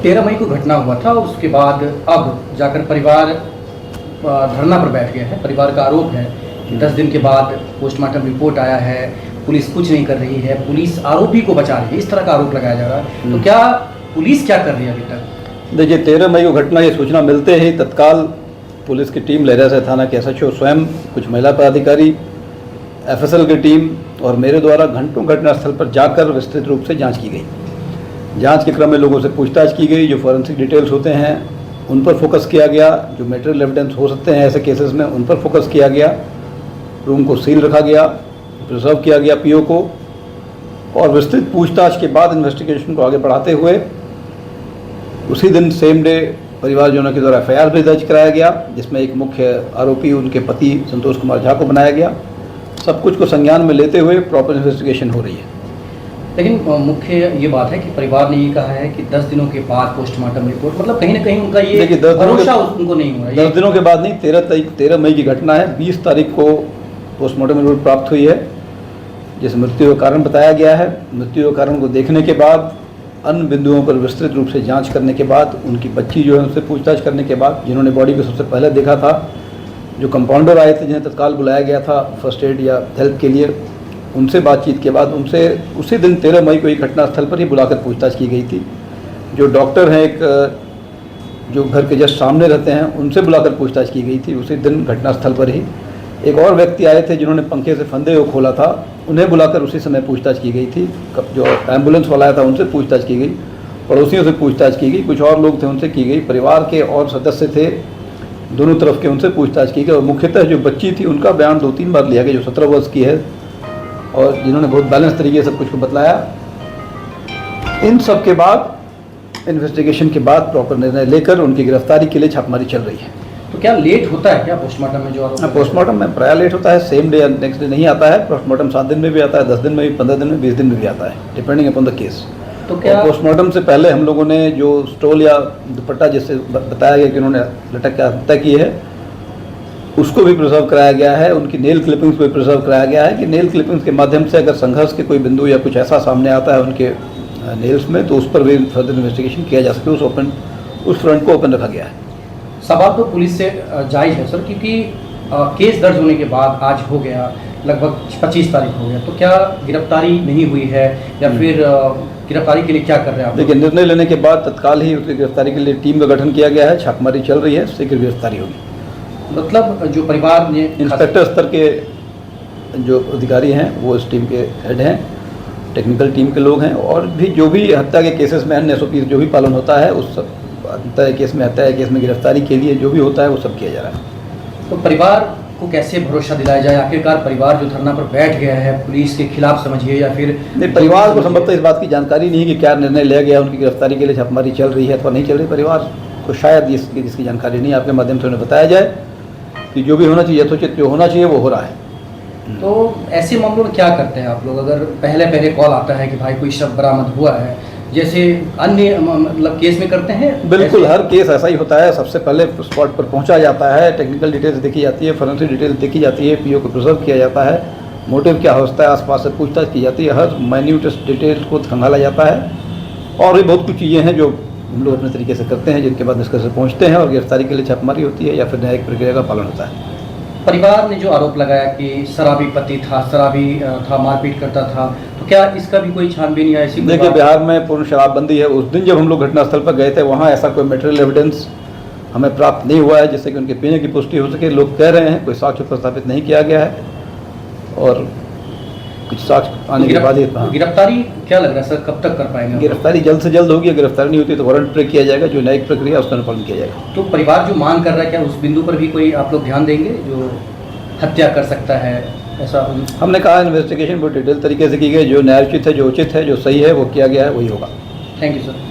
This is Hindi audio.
13 मई को घटना हुआ था, उसके बाद अब जाकर परिवार धरना पर बैठ गया है। परिवार का आरोप है कि 10 दिन के बाद पोस्टमार्टम रिपोर्ट आया है, पुलिस कुछ नहीं कर रही है, पुलिस आरोपी को बचा रही है, इस तरह का आरोप लगाया जा रहा है। तो क्या पुलिस क्या कर रही है अभी तक? देखिए, 13 मई को घटना की सूचना मिलते ही तत्काल पुलिस की टीम, लहरासराय थाना के SHO स्वयं, कुछ महिला पदाधिकारी, FSL की टीम और मेरे द्वारा घंटों घटनास्थल पर जाकर विस्तृत रूप से जांच की गई। जांच के क्रम में लोगों से पूछताछ की गई, जो फॉरेंसिक डिटेल्स होते हैं उन पर फोकस किया गया, जो मटेरियल एविडेंस हो सकते हैं ऐसे केसेस में उन पर फोकस किया गया, रूम को सील रखा गया, प्रिजर्व किया गया PO को, और विस्तृत पूछताछ के बाद इन्वेस्टिगेशन को आगे बढ़ाते हुए उसी दिन सेम डे परिवारजनों के द्वारा FIR भी दर्ज कराया गया, जिसमें एक मुख्य आरोपी उनके पति संतोष कुमार झा को बनाया गया। सब कुछ को संज्ञान में लेते हुए प्रॉपर इन्वेस्टिगेशन हो रही है। लेकिन मुख्य ये बात है कि परिवार ने ये कहा है कि 10 दिनों के बाद पोस्टमार्टम रिपोर्ट, मतलब कहीं ना कहीं उनका ये भरोसा उनको नहीं हुआ। 10 दिनों के बाद नहीं, 13 मई की घटना है। 20 तारीख को पोस्टमार्टम रिपोर्ट प्राप्त हुई है, जिसे मृत्यु का कारण बताया गया है। मृत्यु के कारण को देखने के बाद, अन्य बिंदुओं पर विस्तृत रूप से जांच करने के बाद, उनकी बच्ची जो है उनसे पूछताछ करने के बाद, जिन्होंने बॉडी को सबसे पहले देखा था, जो कंपाउंडर आए थे जिन्हें तत्काल बुलाया गया था फर्स्ट एड या हेल्प के लिए, उनसे बातचीत के बाद उनसे उसी दिन 13 मई को एक घटनास्थल पर ही बुलाकर पूछताछ की गई थी। जो डॉक्टर हैं एक जो घर के जस्ट सामने रहते हैं, उनसे बुलाकर पूछताछ की गई थी। उसी दिन घटनास्थल पर ही एक और व्यक्ति आए थे जिन्होंने पंखे से फंदे को खोला था, उन्हें बुलाकर उसी समय पूछताछ की गई थी। जो एम्बुलेंस वाला आया था उनसे पूछताछ की गई, पड़ोसियों से पूछताछ की गई, कुछ और लोग थे उनसे की गई, परिवार के और सदस्य थे दोनों तरफ के, उनसे पूछताछ की गई। और मुख्यतः जो बच्ची थी उनका बयान 2-3 बार लिया गया, जो 17 वर्ष की है और जिन्होंने बहुत बैलेंस तरीके से सब कुछ को बतलाया। इन सब के बाद इन्वेस्टिगेशन के बाद प्रॉपर निर्णय लेकर उनकी गिरफ्तारी के लिए छापेमारी चल रही है। तो क्या लेट होता है क्या पोस्टमार्टम में? जो पोस्टमार्टम में प्राय लेट होता है, सेम डे या नेक्स्ट डे नहीं आता है। पोस्टमार्टम 7 दिन में भी आता है, 10 दिन में भी, 15 दिन में, 20 दिन में भी आता है, डिपेंडिंग अपॉन द केस। तो क्या पोस्टमार्टम से पहले हम लोगों ने जो स्टोल या दुपट्टा जिससे बताया गया कि उन्होंने लटक के हत्या की है, उसको भी प्रिजर्व कराया गया है। उनकी नेल क्लिपिंग्स को भी प्रिजर्व कराया गया है कि नेल क्लिपिंग्स के माध्यम से अगर संघर्ष के कोई बिंदु या कुछ ऐसा सामने आता है उनके नेल्स में, तो उस पर भी फर्दर इन्वेस्टिगेशन किया जा सके। उस फ्रंट को ओपन रखा गया है। सवाल तो पुलिस से जायज़ है सर, क्योंकि केस दर्ज होने के बाद आज हो गया लगभग 25 तारीख हो गया, तो क्या गिरफ्तारी नहीं हुई है या फिर गिरफ्तारी के लिए क्या कर रहे हैं आप? देखिए, निर्णय लेने के बाद तत्काल ही उसकी गिरफ्तारी के लिए टीम का गठन किया गया है, छापेमारी चल रही है, शीघ्र गिरफ्तारी होगी। मतलब जो परिवार ने इंस्पेक्टर स्तर के जो अधिकारी हैं वो इस टीम के हेड हैं, टेक्निकल टीम के लोग हैं, और भी जो भी हत्या के केसेस में अन्य SOP जो भी पालन होता है, उस हत्या केस में गिरफ्तारी के लिए जो भी होता है वो सब किया जा रहा है। तो परिवार को कैसे भरोसा दिलाया जाए? आखिरकार परिवार जो धरना पर बैठ गया है पुलिस के खिलाफ समझिए या फिर नहीं, परिवार को संभवतः इस बात की जानकारी नहीं है कि क्या निर्णय लिया गया, उनकी गिरफ्तारी के लिए छापेमारी चल रही है अथवा नहीं चल रही। परिवार को शायद जिसकी जानकारी नहीं, आपके माध्यम से उन्हें बताया जाए कि जो भी होना चाहिए, यथोचित जो होना चाहिए वो हो रहा है। तो ऐसे मामलों में क्या करते हैं आप लोग? अगर पहले कॉल आता है कि भाई कोई शव बरामद हुआ है, जैसे अन्य मतलब केस में करते हैं? बिल्कुल, हर केस ऐसा ही होता है। सबसे पहले स्पॉट पर पहुंचा जाता है, टेक्निकल डिटेल्स देखी जाती है, फॉरेंसिक डिटेल्स देखी जाती है, PO को प्रिजर्व किया जाता है, मोटिव क्या होता है आसपास से पूछताछ की जाती है, हर माइन्यूटेस्ट डिटेल्स को खंगाला जाता है। और भी बहुत कुछ चीज़ें हैं जो हम लोग अपने तरीके से करते हैं, जिनके बाद निष्कर्ष पहुँचते हैं और गिरफ्तारी के लिए छापेमारी होती है या फिर न्यायिक प्रक्रिया का पालन होता है। परिवार ने जो आरोप लगाया कि शराबी पति था, मारपीट करता था, तो क्या इसका भी कोई छानबीन या ऐसी? देखिए, बिहार में पूर्ण शराबबंदी है। उस दिन जब हम लोग घटनास्थल पर गए थे वहाँ ऐसा कोई मटेरियल एविडेंस हमें प्राप्त नहीं हुआ है जिससे कि उनके पीने की पुष्टि हो सके। लोग कह रहे हैं, कोई साक्ष्य प्रस्थापित नहीं किया गया है और कुछ साक्ष्य आने के बाद ही गिरफ्तारी क्या लग रहा है सर, कब तक कर पाएंगे? गिरफ्तारी जल्द से जल्द होगी। गिरफ्तारी नहीं होती तो वारंट प्रे किया जाएगा, जो न्यायिक प्रक्रिया उसका अनुपालन किया जाएगा। तो परिवार जो मांग कर रहा है, क्या उस बिंदु पर भी कोई आप लोग ध्यान देंगे जो हत्या कर सकता है ऐसा? हमने कहा इन्वेस्टिगेशन बहुत डिटेल तरीके से की गई, जो न्यायोचित है, जो उचित है, जो सही है वो किया गया है, वही होगा। Thank you sir.